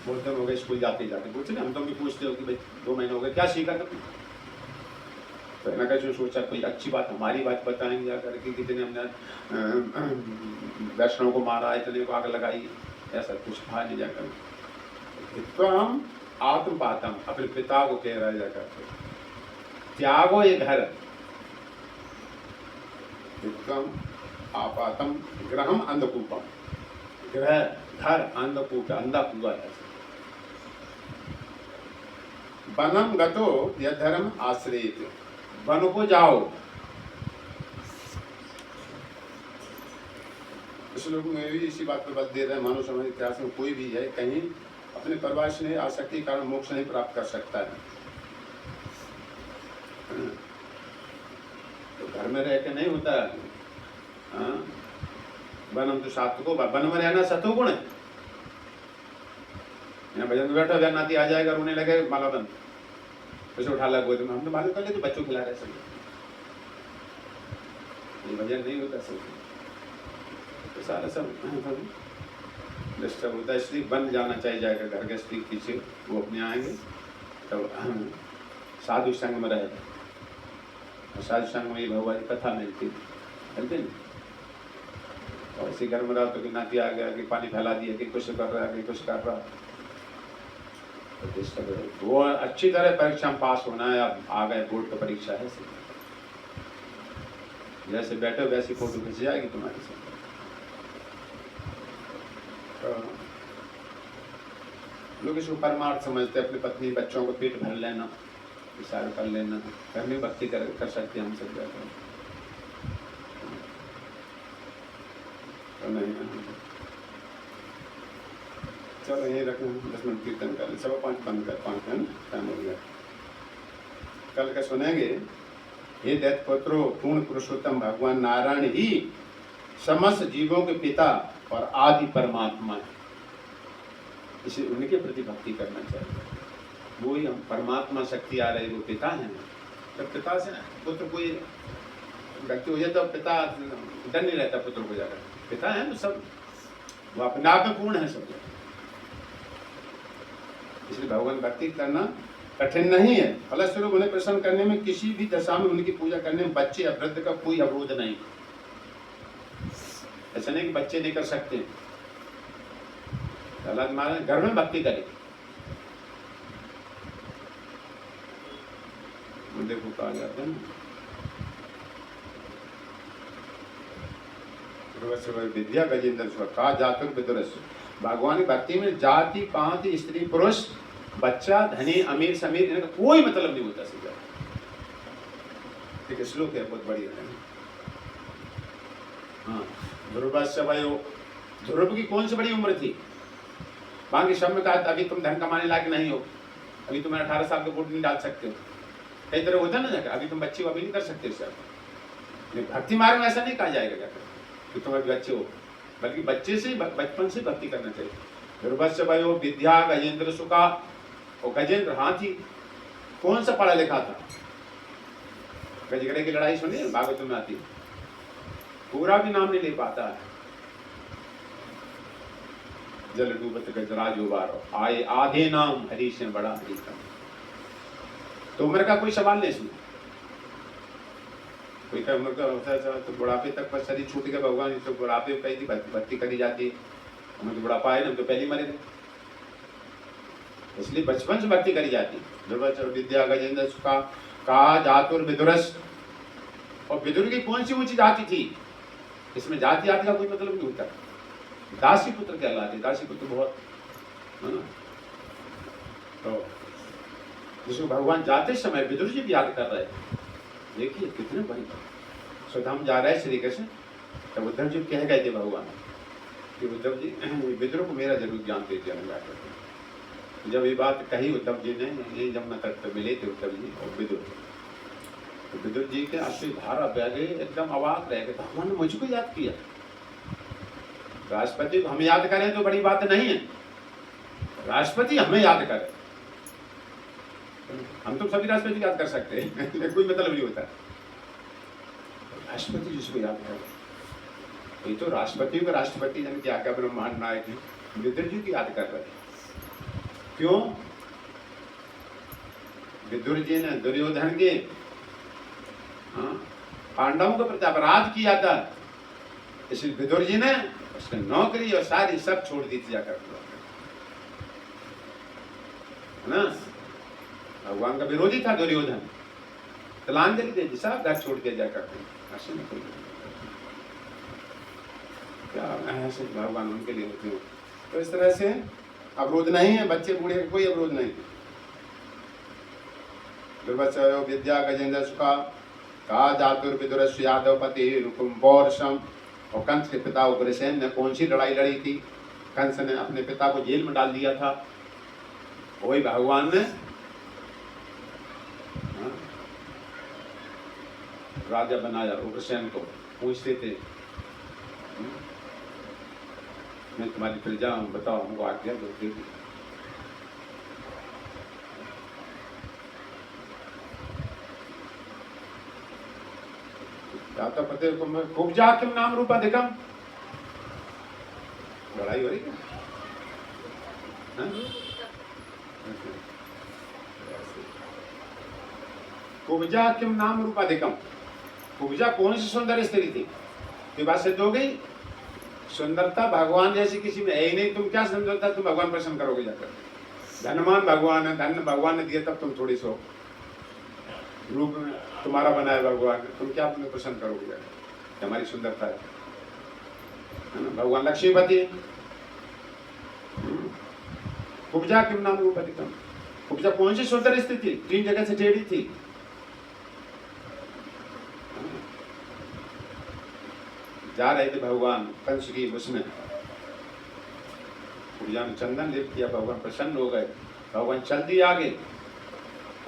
बहुत दिन हो गए स्कूल जाते जाते। पूछते ना, हम तुम भी पूछते हो कि भाई 2 महीने हो गए क्या सीखा तुमने? तो हिरण्यकशिपु सोचा कोई अच्छी बात हमारी बात बताएंगे जाकर कि कितने हमने वैष्णव को मारा, इतने को आग लगाई, ऐसा कुछ कहा नहीं जाकर। तो हम आत्मपातम अपने पिता को कह रहा जाकर त्यागो ये घर, आपातम ग्रहम अंधकूपम, ग्रह घर अंधकूप, अंधा कुआ है। वनम गतो यद्धर्म आश्रयेत, वन को जाओ। इस लोग में भी इसी बात पर बल दे रहे हैं, मानव समाज इतिहास में कोई भी है कहीं अपने परिवार से नहीं आसक्ति के कारण मोक्ष नहीं प्राप्त कर सकता है। तो घर में रह के नहीं होता है। वनम तो सात्विको, वन में रहना सत्वगुण है। यहाँ भजन में बैठा अगर नाती आ जाएगा रोने लगे माला बंद, उसे उठा लगा गोद में, हम तो मालूम कर ले तो बच्चों खिला रहे सब, ये भजन नहीं होता सब। तो सारा सब डिस्टर्ब होता है, इसलिए बन जाना चाहिए जाएगा घर के स्त्री पीछे, वो अपने आएंगे तब साधु संग में रहे। और साधु संग में भगवान की कथा मिलती नहीं। और इसी घर में रहा तो कि नाती आ गया कि पानी फैला दिया कि कुछ कर रहा है कि कुछ कर रहा, तो वो अच्छी तरह परीक्षा में पास होना है। अब आ गए बोर्ड का परीक्षा है, जैसे बैठो वैसी फोटो खींच जाएगी तुम्हारी से। लोग इसको परमार्थ समझते, अपनी पत्नी बच्चों को पेट भर लेना, विचार कर लेना, घर में भक्ति कर सकते हैं हम सब जाकर। तो नहीं, चलो यही रखें, 10 मिनट कीर्तन कर लें, 5:15 बंद कर, 5 है ना, टाइम हो गया। कल का सुनेंगे, हे दैत्य पुत्रो, पूर्ण पुरुषोत्तम भगवान नारायण ही समस्त जीवों के पिता और आदि परमात्मा है, इसे उनके प्रति भक्ति करना चाहिए। वो ही हम परमात्मा शक्ति आ रही, वो पिता है। तो पिता से पुत्र कोई व्यक्ति हो जाए तो पिता डर नहीं रहता पुत्र को जाकर, पिता है तो सब वो अपने आप में पूर्ण है सब। इसलिए भगवान भक्ति करना कठिन नहीं है, फलस्वरूप उन्हें प्रसन्न करने में किसी भी दशा में उनकी पूजा करने में बच्चे या वृद्ध का कोई अवरोध नहीं। ऐसा नहीं कि बच्चे नहीं कर सकते, घर में भक्ति करें। देखो कहा जाता है ना, विद्या गजेंद्र स्वर कहा जातुर विदुरस्य, भगवान की भक्ति में जाति पात स्त्री पुरुष बच्चा धनी अमीर समीर इनका कोई मतलब नहीं होता सीधा। ठीक है, श्लोक है बहुत बढ़िया है। हाँ, ध्रुवस्य वयो, ध्रुव की कौन सी बड़ी उम्र थी? बाकी सब में कहा अभी तुम धन कमाने लायक नहीं हो, अभी तुम 18 साल के वोट नहीं डाल सकते हो, कई तरह होता ना, अभी तुम बच्चे हो, अभी नहीं कर सकते सर। भक्ति मार्ग में ऐसा नहीं कहा जाएगा जाकर कि तुम अभी बच्चे हो, बल्कि बच्चे से बचपन से भक्ति करना चाहिए। ध्रुवस्य वयो विद्या गजेंद्र सुखा, और गजेंद्र हाथी कौन सा पढ़ा लिखा था? गजगरे की लड़ाई सुनी भागवत में आती, पूरा भी नाम नहीं ले पाता है। जल डूबत गजराज उबारो, आए आधे नाम हरि से बड़ा हरि का। तो उम्र का कोई सवाल नहीं सुना। कोई का उम्र का होता है तो बुढ़ापे तक पर शरीर छूट गया, भगवान तो बुढ़ापे में कहीं भक्ति करी जाती है। हमें तो बुढ़ापा है ना, हम तो पहले मरे थे, इसलिए बचपन से भक्ति करी जाती है। ध्रुवचर विद्या गजेंद्र सुखा कहा जातुर विदुरस, और विदुर की कौन सी ऊंची जाति थी? इसमें जाति आदि का कोई मतलब नहीं होता। दासी पुत्र कहलाते, दासी पुत्र बहुत है ना। तो जिसको भगवान जाते समय विदुर जी भी याद कर रहे हैं, देखिए कितने बड़ी स्वधाम जा रहे हैं श्री कृष्ण। तब उद्धव जी कह गए थे भगवान कि उद्धव जी विदुर को मेरा जरूर ज्ञान दे दिया। जब ये बात कही उद्धव जी ने, जमुना तट पर मिले थे उद्धव जी और विदुर, तो विदुर जी के आंसू धारा बह गए, एकदम अवाक रह गए। भगवान ने मुझको याद किया। राष्ट्रपति को हम याद करें तो बड़ी बात नहीं है, राष्ट्रपति हमें याद करे। हम तो सभी राष्ट्रपति याद कर सकते हैं कोई मतलब नहीं होता। राष्ट्रपति जिसको याद करे, ये तो राष्ट्रपति को राष्ट्रपति जन क्या क्या ब्रह्मांड नायक है, विदुर जी की याद कर रहे हैं। क्यों? विदुर जी ने दुर्योधन के पांडवों के प्रति अपराध किया था, इसलिए विदुर जी ने उसकी नौकरी और सारी सब छोड़ दी थी जाकर, है ना। भगवान का विरोधी था दुर्योधन, तिलांजलि दे दी, सब घर छोड़ के जाकर क्या ऐसे भगवान उनके लिए होते हो। तो इस तरह से अवरोध नहीं है, बच्चे बूढ़े का कोई अवरोध नहीं। दुर्वत्सयो विद्या गजेंद्र सुखा का जातुर विदुरस यादव पति रुकुम्बोर्षम, और कंस के पिता उग्रसेन ने कौन सी लड़ाई लड़ी थी? कंस ने अपने पिता को जेल में डाल दिया था, वही भगवान ने राजा बनाया। उग्रसेन को पूछते थे, मैं तुम्हारी प्रजा हूं, बताओ हमको आज्ञा दो। जाता पते खूब जा किम नाम रूप अधिकम, लड़ाई हो रही है। कुब्जा किम नाम रूप अधिकम, कुब्जा कौन सी सुंदर स्त्री थी? ये बात सिद्ध हो गई। सुंदरता भगवान जैसी किसी में है ही नहीं। तुम क्या सुंदरता तुम भगवान प्रसन्न करोगे जाकर? धनवान भगवान है, धन भगवान ने दिया, तब तुम थोड़ी सो रूप में तुम्हारा बनाया भगवान, तुम क्या अपने प्रसन्न करोगे जाकर? हमारी सुंदरता है ना। भगवान लक्ष्मीपति है। कुब्जा किम नाम रूप अधिकम, कुब्जा कौन सी सुंदर स्त्री थी? 3 जगह से टेढ़ी थी। जा रहे थे भगवान कंस की उसमें, कुब्जा ने चंदन लेप किया, भगवान प्रसन्न हो गए। भगवान चल दिए आगे,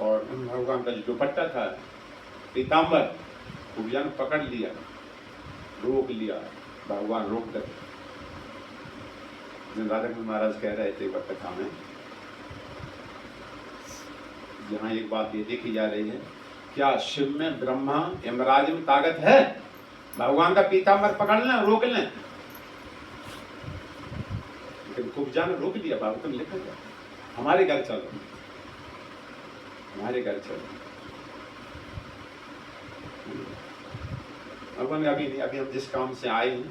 और भगवान का जो दुपट्टा था पीताम्बर, कुब्जा ने पकड़ लिया, रोक लिया। भगवान रोक कर राधा कृष्ण महाराज कह रहे थे कथा में, यहाँ एक बात ये देखी जा रही है, क्या शिव में ब्रह्मा यमराज में ताकत है भगवान का पीताम्बर पकड़ लें, रोक लें? लेकिन कुब्जा ने रोक लिया। बाबू तुम लिखा गया, हमारे घर चलो, हमारे घर चलो। भगवान अभी नहीं, अभी हम जिस काम से आए हैं,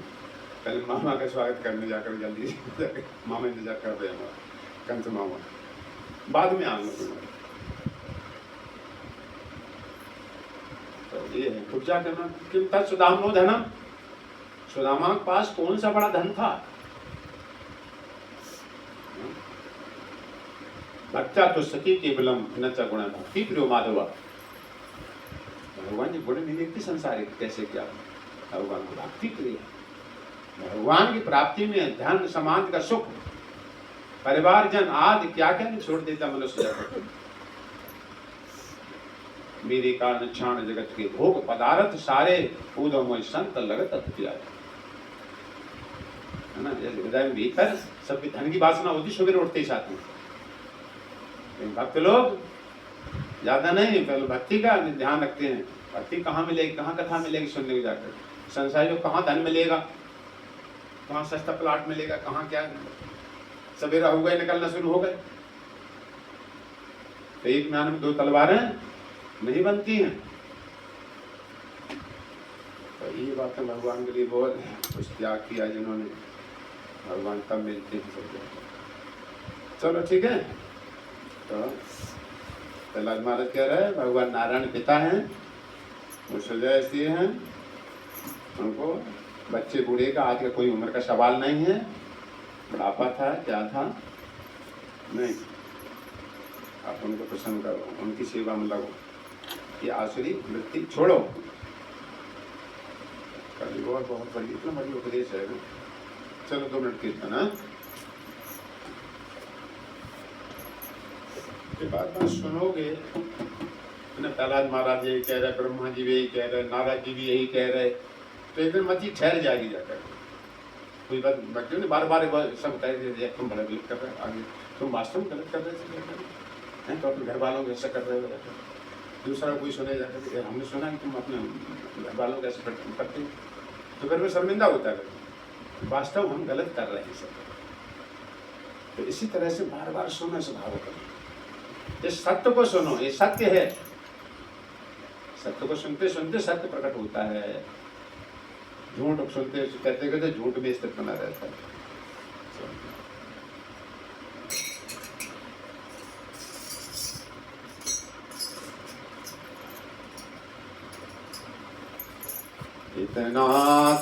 पहले मामा का स्वागत करने जाकर जल्दी से मामा इंतजार कर रहे हैं हमारा, कंस मामा, बाद में आऊंगा तुम्हारे। तो ये है कुब्जा करना। किम तत् सुदामो धनम, सुदामा के पास कौन सा बड़ा धन था? भक्त्या तो सती केवलम न च गुण भक्ति प्रियो माधव। भगवान जी गुण नहीं देखते संसार के कैसे क्या भगवान को भक्ति प्रिय भगवान की प्राप्ति में धन समाज का सुख परिवार जन आदि क्या क्या नहीं छोड़ देता मनुष्य जगत मेरे कारण क्षण जगत के भोग पदार्थ सारे उदम संत लगत अत्याचार है ना। जैसे हृदय में भीतर सबकी धन की वासना होती सुबह उठते ही साथ में भक्त लोग ज्यादा नहीं पहले भक्ति का ध्यान रखते हैं। भक्ति कहाँ मिलेगी कहाँ कथा मिलेगी सुनने को जाकर संसार को कहाँ धन मिलेगा कहाँ सस्ता प्लाट मिलेगा कहाँ क्या सवेरा हो गए निकलना शुरू हो गए तो एक म्यान में 2 तलवारें नहीं बनती हैं। तो ये बात है भगवान के लिए बहुत कुछ त्याग किया जिन्होंने भगवान तब मिलते हैं सब। चलो ठीक है। तो प्रहलाद महाराज कह रहे हैं भगवान नारायण पिता हैं वो सजा इसलिए हैं उनको बच्चे बूढ़े का आज का कोई उम्र का सवाल नहीं है। बुढ़ापा था क्या था नहीं आप उनको प्रसन्न करो उनकी सेवा में लगो ये आसुरी वृत्ति छोड़ो। कभी और बहुत बड़ी इतना बड़ी उपदेश है। चलो 2 मिनट कीर्तन है के बाद में सुनोगे प्रहलाद महाराज यही कह रहे ब्रह्मा जी भी यही कह रहे नारद जी भी यही कह रहे तो एक दिन मत ही ठहर जाएगी जाकर कोई बात बच्चों ने बार बार सब कह रहे तुम बड़ा गलत कर रहे हो आगे तुम वास्तव में गलत कर रहे थे तो अपने घर वालों को ऐसा कर रहे हो दूसरा कोई सुने जाकर हमने सुना कि तुम अपने घर वालों को ऐसे करते हो तो फिर वो शर्मिंदा होता है वास्तव हम गलत कर रहे हैं सब। तो इसी तरह से बार बार सुनो स्वभाव करो इस सत्य को सुनो ये सत्य है। सत्य को सुनते सुनते सत्य प्रकट होता है। झूठ सुनते कहते कहते झूठ में स्थित बना रहता है। इतना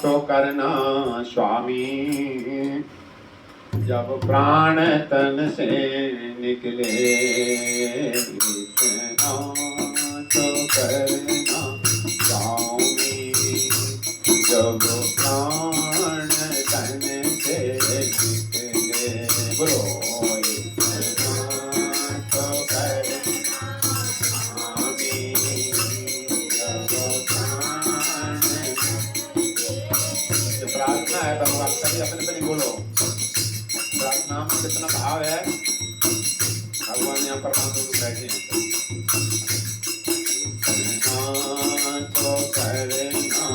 तो करना स्वामी जब प्राण तन से निकले इतना तो करना स्वामी जब प्राण तन से निकले बोलो इतना तो करना स्वामी जब प्राण प्रार्थना है भगवान सभी अपने अपने बोलो प्रार्थना में कितना भाव है भगवान यहाँ पर बैठे हैं तो करना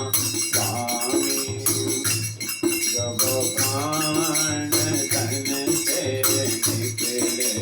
स्वामी जब प्राण तन से निकले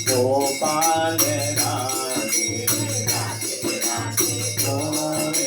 Gopal Radhe Radhe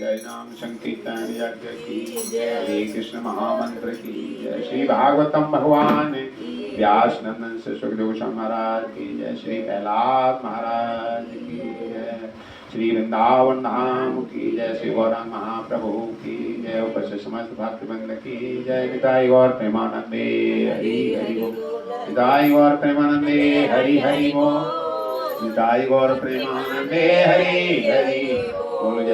जय नाम संकीर्तन यज्ञ की जय, हरे कृष्ण महामंत्र की जय, श्री भागवतम भगवान व्यास नंदन से सुखदेव महाराज की जय, श्री प्रहलाद महाराज की जय, श्री वृंदावन धाम की जय, श्री गौरांग महाप्रभु की जय, उपस्थित समस्त भक्तवृंद की जय, निताई गौर प्रेमानंदे हरि हरि बोल, निताई गौर प्रेमानंदे हरि हरि बोल, निताई गौर प्रेमानंदे हरि हरि बोल।